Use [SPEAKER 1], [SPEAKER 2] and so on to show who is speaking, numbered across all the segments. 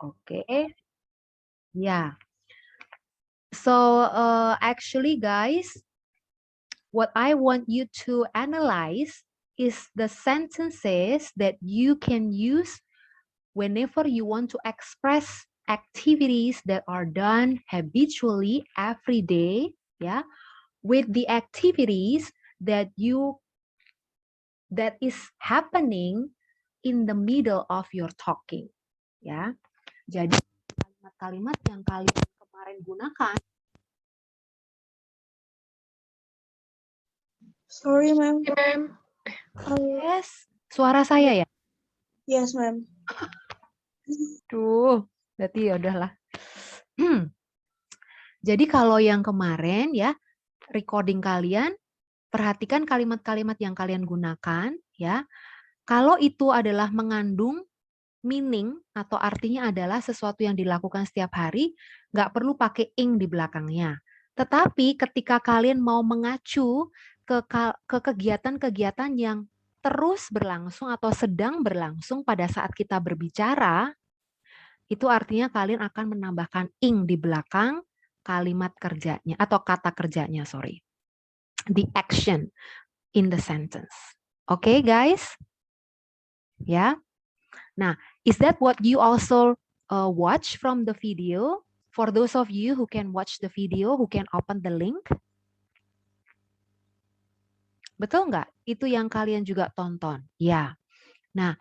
[SPEAKER 1] Oke. Ya. So actually guys, what I want you to analyze is the sentences that you can use whenever you want to express activities that are done habitually every day, yeah, with the activities that is happening in the middle of your talking, ya. Jadi kalimat-kalimat yang kalian kemarin gunakan.
[SPEAKER 2] Sorry, ma'am.
[SPEAKER 1] Yes, suara saya ya?
[SPEAKER 2] Yes, ma'am.
[SPEAKER 1] Tuh, berarti ya udahlah. Jadi kalau yang kemarin ya, recording kalian, perhatikan kalimat-kalimat yang kalian gunakan ya. Kalau itu adalah mengandung meaning atau artinya adalah sesuatu yang dilakukan setiap hari, nggak perlu pakai ing di belakangnya. Tetapi ketika kalian mau mengacu ke kegiatan-kegiatan yang terus berlangsung atau sedang berlangsung pada saat kita berbicara, itu artinya kalian akan menambahkan ing di belakang kalimat kerjanya atau kata kerjanya, sorry. The action in the sentence. Okay, guys? Ya. Nah, is that what you also watch from the video? For those of you who can watch the video, who can open the link? Betul nggak? Itu yang kalian juga tonton. Ya. Nah,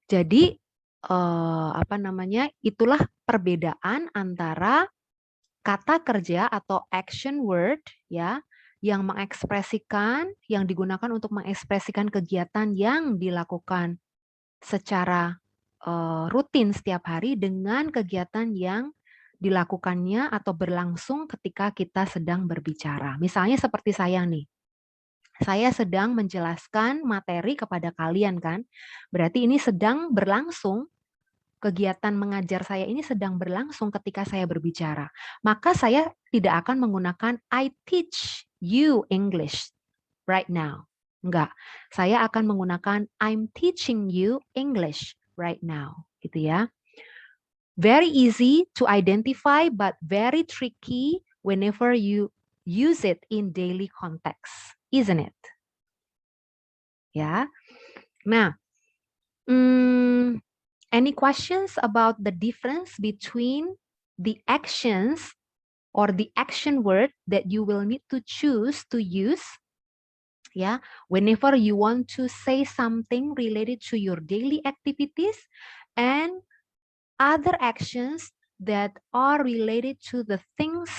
[SPEAKER 1] jadi itulah perbedaan antara kata kerja atau action word ya yang mengekspresikan, yang digunakan untuk mengekspresikan kegiatan yang dilakukan secara rutin setiap hari dengan kegiatan yang dilakukannya atau berlangsung ketika kita sedang berbicara. Misalnya seperti saya nih. Saya sedang menjelaskan materi kepada kalian kan. Berarti ini sedang berlangsung, kegiatan mengajar saya ini sedang berlangsung ketika saya berbicara. Maka saya tidak akan menggunakan I teach you English right now. Enggak. Saya akan menggunakan I'm teaching you English right now. Gitu ya. Very easy to identify but very tricky whenever you use it in daily context, isn't it? Ya. Nah, any questions about the difference between the actions or the action word that you will need to choose to use? Yeah, whenever you want to say something related to your daily activities and other actions that are related to the things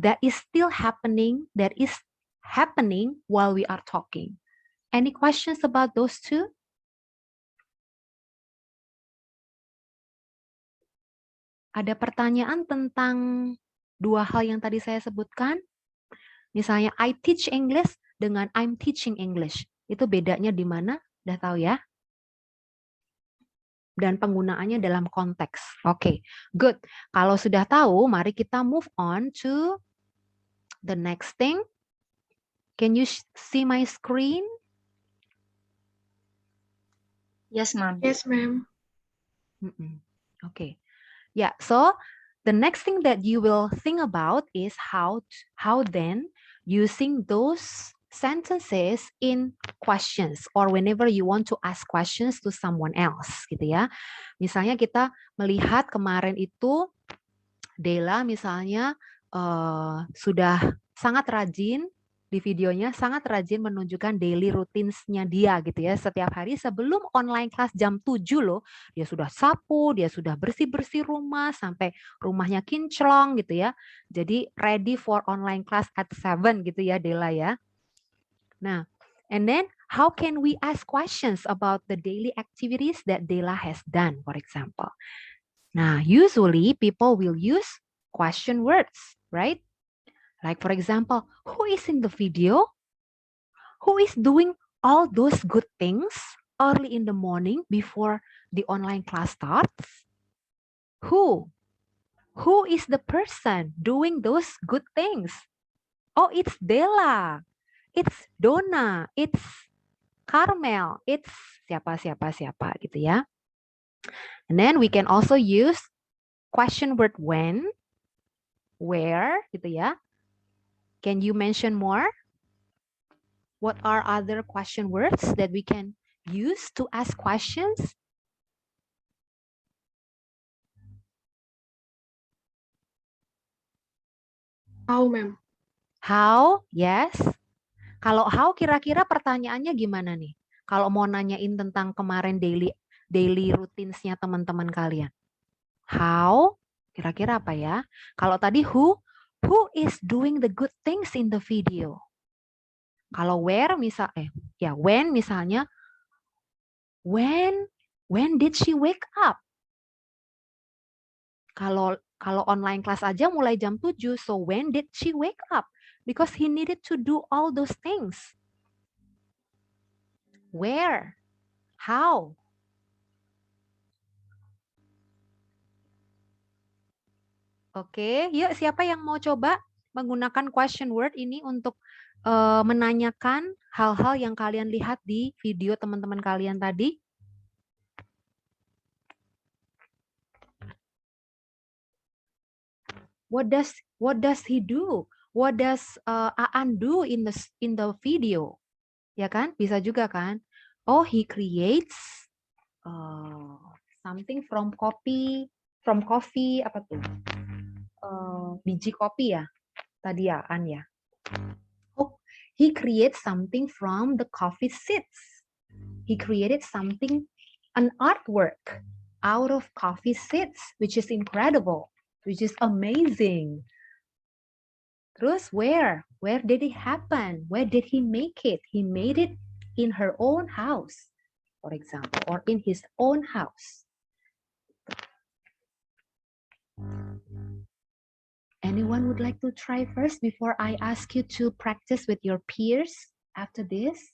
[SPEAKER 1] that is still happening, while we are talking. Any questions about those two? Ada pertanyaan tentang dua hal yang tadi saya sebutkan? Misalnya I teach English dengan I'm teaching English. Itu bedanya di mana? Udah tahu ya? Dan penggunaannya dalam konteks. Oke, good. Kalau sudah tahu, mari kita move on to the next thing. Can you see my screen?
[SPEAKER 2] Yes, ma'am.
[SPEAKER 3] Yes, ma'am.
[SPEAKER 1] Okay. Yeah, so the next thing that you will think about is how then using those sentences in questions or whenever you want to ask questions to someone else gitu ya. Misalnya kita melihat kemarin itu Dela misalnya sudah sangat rajin di videonya, sangat rajin menunjukkan daily routinsnya dia gitu ya. Setiap hari sebelum online kelas jam 7 loh, dia sudah sapu, dia sudah bersih-bersih rumah sampai rumahnya kinclong gitu ya. Jadi ready for online class at 7 gitu ya Dela ya. Nah, and then how can we ask questions about the daily activities that Dela has done, for example? Nah, usually people will use question words, right? Like for example, who is in the video? Who is doing all those good things early in the morning before the online class starts? Who? Who is the person doing those good things? Oh, it's Della. It's Donna. It's Carmel. It's siapa gitu ya. And then we can also use question word when, where, gitu ya. Can you mention more? What are other question words that we can use to ask questions?
[SPEAKER 2] How, ma'am?
[SPEAKER 1] How, yes. Kalau how kira-kira pertanyaannya gimana nih? Kalau mau nanyain tentang kemarin daily routinesnya teman-teman kalian. How, kira-kira apa ya? Kalau tadi who is doing the good things in the video? Kalau where when misalnya, when did she wake up? Kalau online class aja mulai jam 7, so when did she wake up? Because he needed to do all those things. Where? How? Oke, yuk siapa yang mau coba menggunakan question word ini untuk menanyakan hal-hal yang kalian lihat di video teman-teman kalian tadi? What does he do? What does Aan do in the video? Ya kan? Bisa juga kan? Oh, he creates something from coffee apa tuh? Biji kopi ya? Tadi ya, Aan ya. Oh, he creates something from the coffee seeds. He created something, an artwork out of coffee seeds, which is incredible, which is amazing. Terus where did it happen? Where did he make it? He made it in her own house, for example, or in his own house. Anyone would like to try first before I ask you to practice with your peers after this?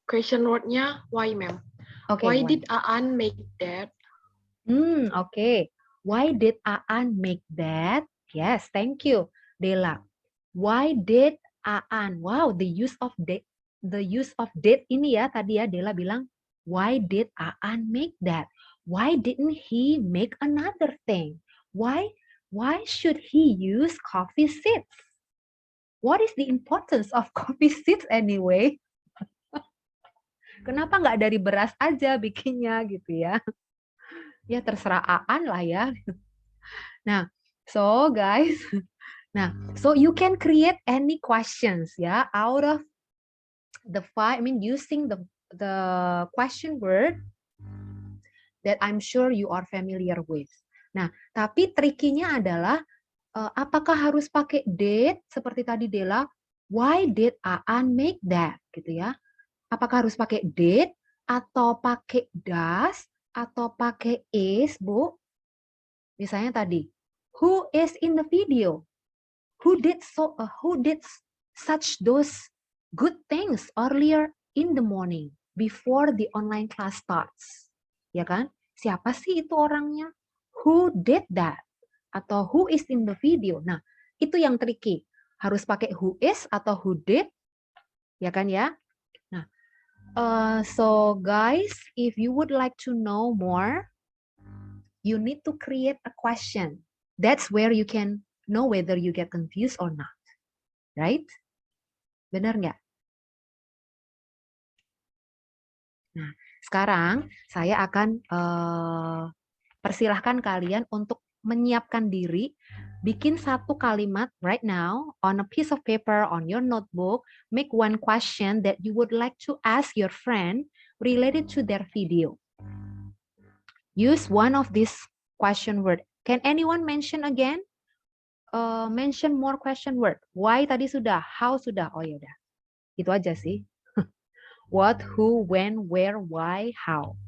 [SPEAKER 2] Question word-nya why, ma'am?
[SPEAKER 1] Okay,
[SPEAKER 2] why did Aan make that?
[SPEAKER 1] Okay. Why did Aan make that? Yes, thank you, Dela. Why did Aan? Wow, the use of did ini ya tadi ya Dela bilang, why did Aan make that? Why didn't he make another thing? Why should he use coffee seeds? What is the importance of coffee seeds anyway? Kenapa nggak dari beras aja bikinnya gitu ya? Ya terserah Aan lah ya. Nah, so guys, so you can create any questions ya out of the using the question word that I'm sure you are familiar with. Nah, tapi trikinya adalah apakah harus pakai did seperti tadi Dela? Why did Aan make that? Gitu ya. Apakah harus pakai did atau pakai does atau pakai is, Bu? Misalnya tadi, who is in the video? Who did such those good things earlier in the morning before the online class starts? Ya kan? Siapa sih itu orangnya? Who did that? Atau who is in the video? Nah, itu yang tricky. Harus pakai who is atau who did? Ya kan ya? Nah, so guys, if you would like to know more, you need to create a question. That's where you can know whether you get confused or not. Right? Benar nggak? Nah, sekarang saya akan persilahkan kalian untuk menyiapkan diri, bikin satu kalimat right now on a piece of paper, on your notebook, make one question that you would like to ask your friend related to their video. Use one of these question word. Can anyone mention again? Mention more question word. Why tadi sudah, how sudah. Oh ya udah. Itu aja sih. What, who, when, where, why, how.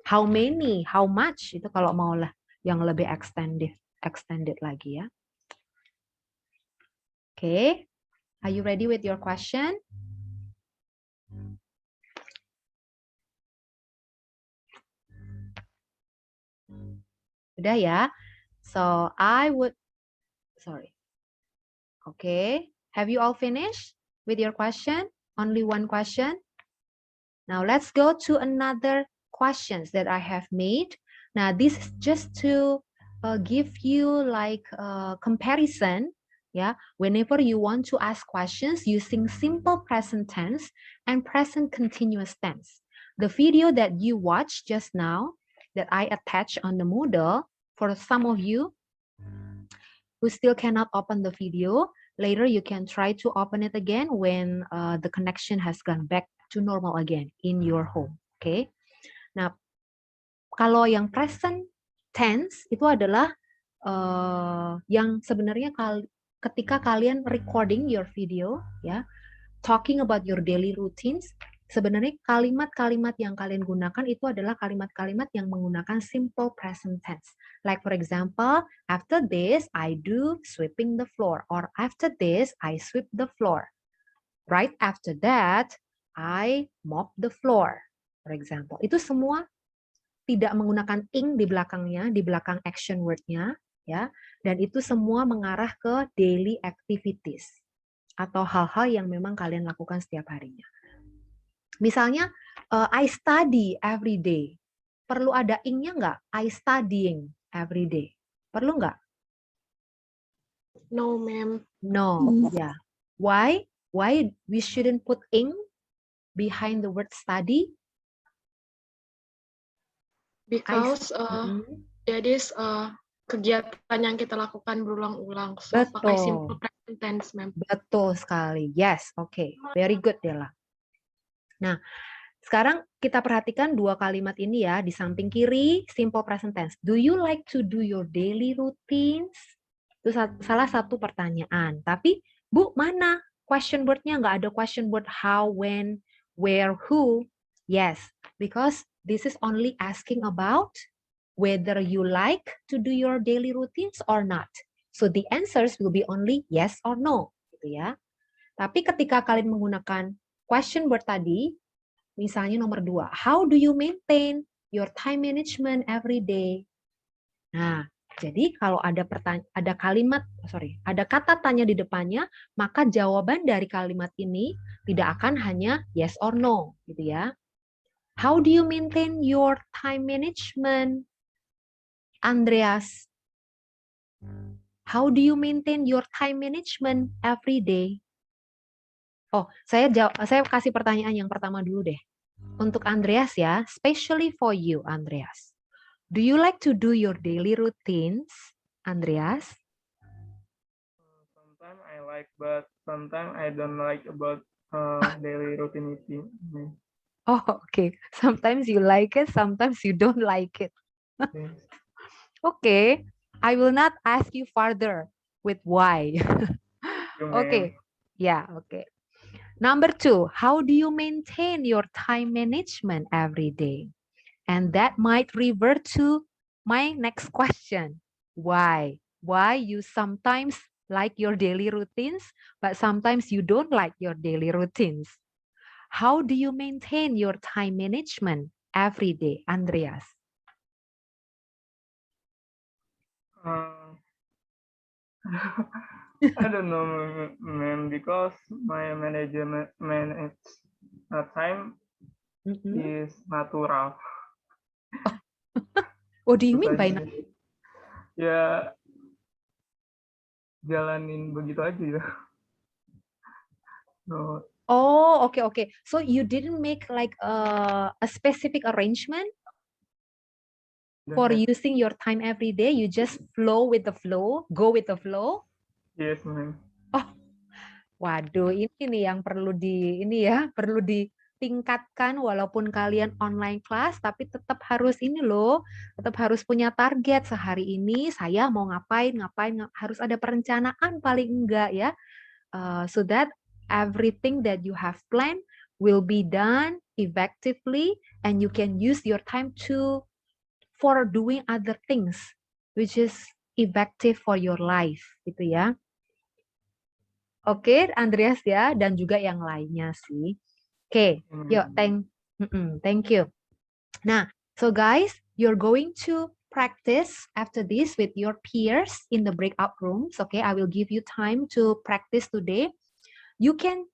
[SPEAKER 1] How many, how much, itu kalau mau lah yang lebih extended lagi ya. Okay, are you ready with your question? Udah ya? So sorry. Okay, have you all finished with your question? Only one question? Now let's go to another questions that I have made. Now this is just to give you like a comparison. Yeah, whenever you want to ask questions using simple present tense and present continuous tense. The video that you watched just now that I attached on the Moodle, for some of you who still cannot open the video, later you can try to open it again when the connection has gone back to normal again in your home. Okay. Nah, kalau yang present tense itu adalah yang sebenarnya ketika kalian recording your video, ya, talking about your daily routines, sebenarnya kalimat-kalimat yang kalian gunakan itu adalah kalimat-kalimat yang menggunakan simple present tense. Like for example, after this, I do sweeping the floor. Or after this, I sweep the floor. Right after that, I mop the floor. For example, itu semua tidak menggunakan ing di belakangnya, di belakang action word-nya, ya. Dan itu semua mengarah ke daily activities atau hal-hal yang memang kalian lakukan setiap harinya. Misalnya, I study every day. Perlu ada ing-nya nggak? I studying every day. Perlu nggak?
[SPEAKER 2] No, ma'am.
[SPEAKER 1] No, yeah. Why? Why we shouldn't put ing behind the word study?
[SPEAKER 2] Because that is kegiatan yang kita lakukan berulang-ulang. So pakai simple present tense, ma'am.
[SPEAKER 1] Betul sekali. Yes, okay. Very good, Dela. Nah, sekarang kita perhatikan dua kalimat ini ya. Di samping kiri, simple present tense. Do you like to do your daily routines? Itu salah satu pertanyaan. Tapi, Bu, mana question word-nya? Nggak ada question word how, when, where, who. Yes, because this is only asking about whether you like to do your daily routines or not. So the answers will be only yes or no, gitu ya. Tapi ketika kalian menggunakan question word tadi, misalnya nomor 2, how do you maintain your time management every day? Nah, jadi kalau ada kata tanya di depannya, maka jawaban dari kalimat ini tidak akan hanya yes or no, gitu ya. How do you maintain your time management, Andreas? How do you maintain your time management every day? Oh, saya kasih pertanyaan yang pertama dulu deh. Untuk Andreas ya, especially for you, Andreas. Do you like to do your daily routines, Andreas?
[SPEAKER 3] Sometimes I like, but sometimes I don't like about daily routine.
[SPEAKER 1] Oh, okay. Sometimes you like it, sometimes you don't like it.
[SPEAKER 3] Yes.
[SPEAKER 1] Okay, I will not ask you further with why. Okay, yeah, okay. Number 2, how do you maintain your time management every day? And that might revert to my next question. Why? Why you sometimes like your daily routines, but sometimes you don't like your daily routines? How do you maintain your time management every day, Andreas?
[SPEAKER 3] I don't know, ma'am, because my management time is natural.
[SPEAKER 1] What do you mean by natural?
[SPEAKER 3] Ya, jalanin begitu aja ya. No.
[SPEAKER 1] Oh, okay. So you didn't make like a specific arrangement for using your time every day? You just flow with the flow, go with the flow?
[SPEAKER 3] Yes, ma'am.
[SPEAKER 1] Oh, waduh, ini nih yang perlu perlu ditingkatkan walaupun kalian online class, tapi tetap harus tetap harus punya target sehari ini. Saya mau ngapain, harus ada perencanaan paling enggak ya, so that everything that you have planned will be done effectively, and you can use your time for doing other things which is effective for your life, gitu ya. Oke, Andreas ya, dan juga yang lainnya sih. Oke, yuk, thank you. Nah, so guys, you're going to practice after this with your peers in the breakout rooms. Okay, I will give you time to practice today. You can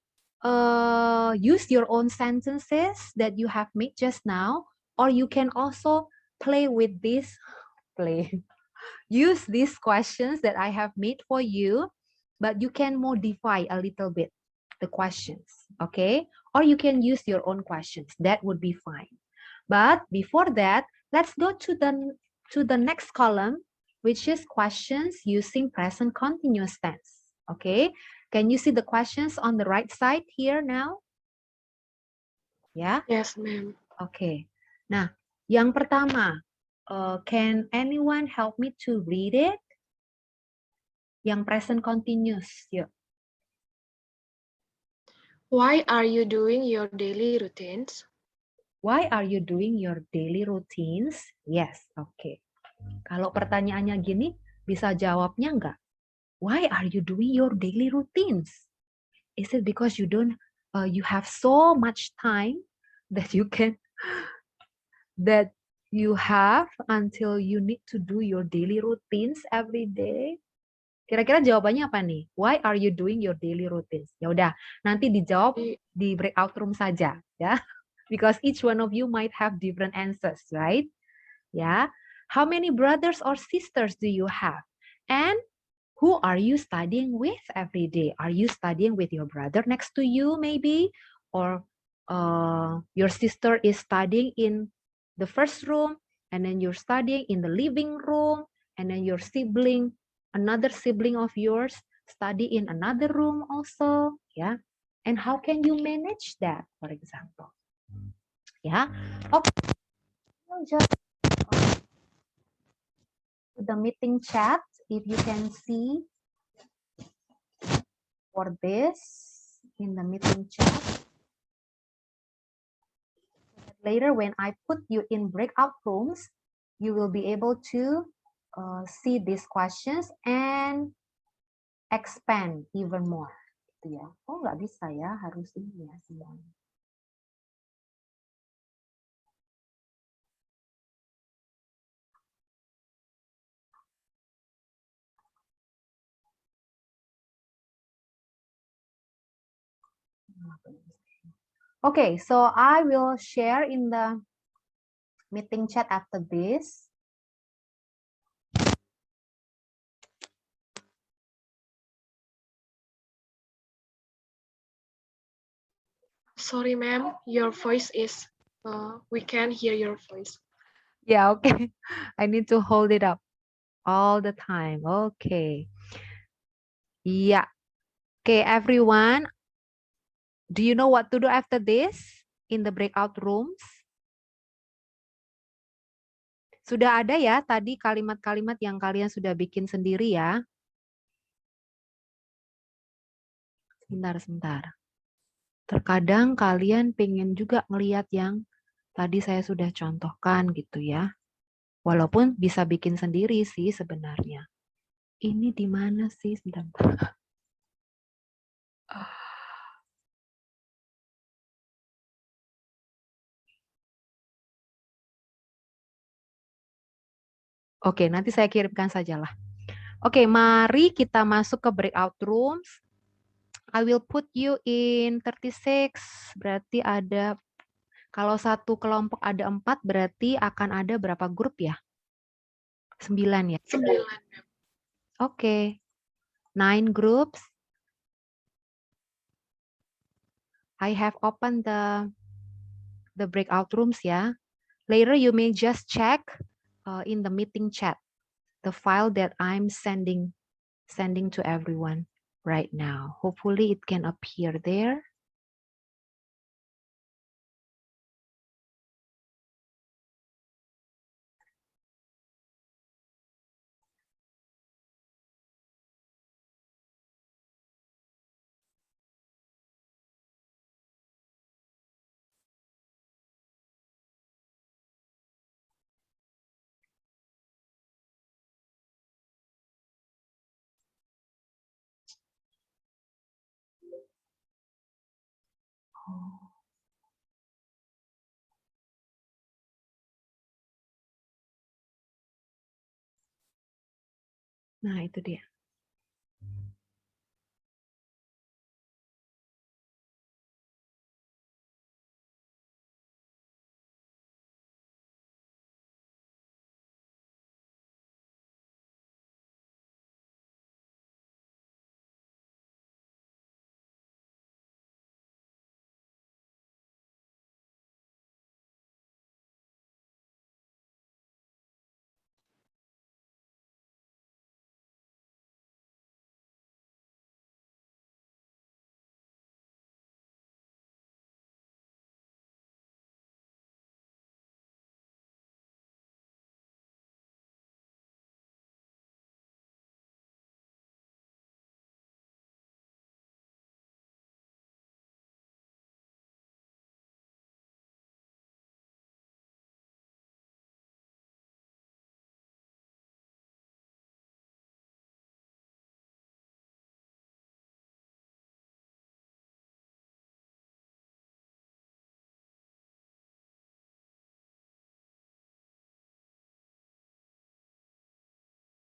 [SPEAKER 1] use your own sentences that you have made just now, or you can also play with this, use these questions that I have made for you, but you can modify a little bit the questions, okay? Or you can use your own questions, that would be fine. But before that, let's go to the next column, which is questions using present continuous tense, okay? Can you see the questions on the right side here now? Ya?
[SPEAKER 2] Yes, ma'am.
[SPEAKER 1] Oke. Nah, yang pertama, can anyone help me to read it? Yang present continuous, yuk.
[SPEAKER 2] Why are you doing your daily routines?
[SPEAKER 1] Why are you doing your daily routines? Yes, oke. Kalau pertanyaannya gini, bisa jawabnya enggak? Why are you doing your daily routines? Is it because you don't, you have so much time that you have until you need to do your daily routines every day? Kira-kira jawabannya apa nih? Why are you doing your daily routines? Ya udah, nanti dijawab di breakout room saja, ya. Because each one of you might have different answers, right? Ya. How many brothers or sisters do you have? And who are you studying with every day? Are you studying with your brother next to you, maybe? Or your sister is studying in the first room, and then you're studying in the living room, and then your sibling, another sibling of yours, study in another room also, yeah? And how can you manage that, for example? Yeah, okay. We'll just the meeting chat, if you can see for this in the meeting chat. Later, when I put you in breakout rooms, you will be able to see these questions and expand even more. Gitu ya. Oh, nggak bisa ya, harus ini ya semuanya. Okay, so I will share in the meeting chat after this.
[SPEAKER 2] Sorry, ma'am, your voice is, we can't hear your voice.
[SPEAKER 1] Yeah, okay. I need to hold it up all the time. Okay. Yeah. Okay, everyone. Do you know what to do after this in the breakout rooms? Sudah ada ya tadi kalimat-kalimat yang kalian sudah bikin sendiri ya? Sebentar. Terkadang kalian pengen juga ngeliat yang tadi saya sudah contohkan gitu ya. Walaupun bisa bikin sendiri sih sebenarnya. Ini di mana sih? Sebentar. Oke, nanti saya kirimkan sajalah. Oke, mari kita masuk ke breakout rooms. I will put you in 36. Berarti ada, kalau satu kelompok ada 4, berarti akan ada berapa grup ya? 9 ya?
[SPEAKER 2] 9.
[SPEAKER 1] Oke. 9 groups. I have opened the breakout rooms ya. Later you may just check in the meeting chat the file that I'm sending to everyone right now. Hopefully it can appear there. Nah, itu dia.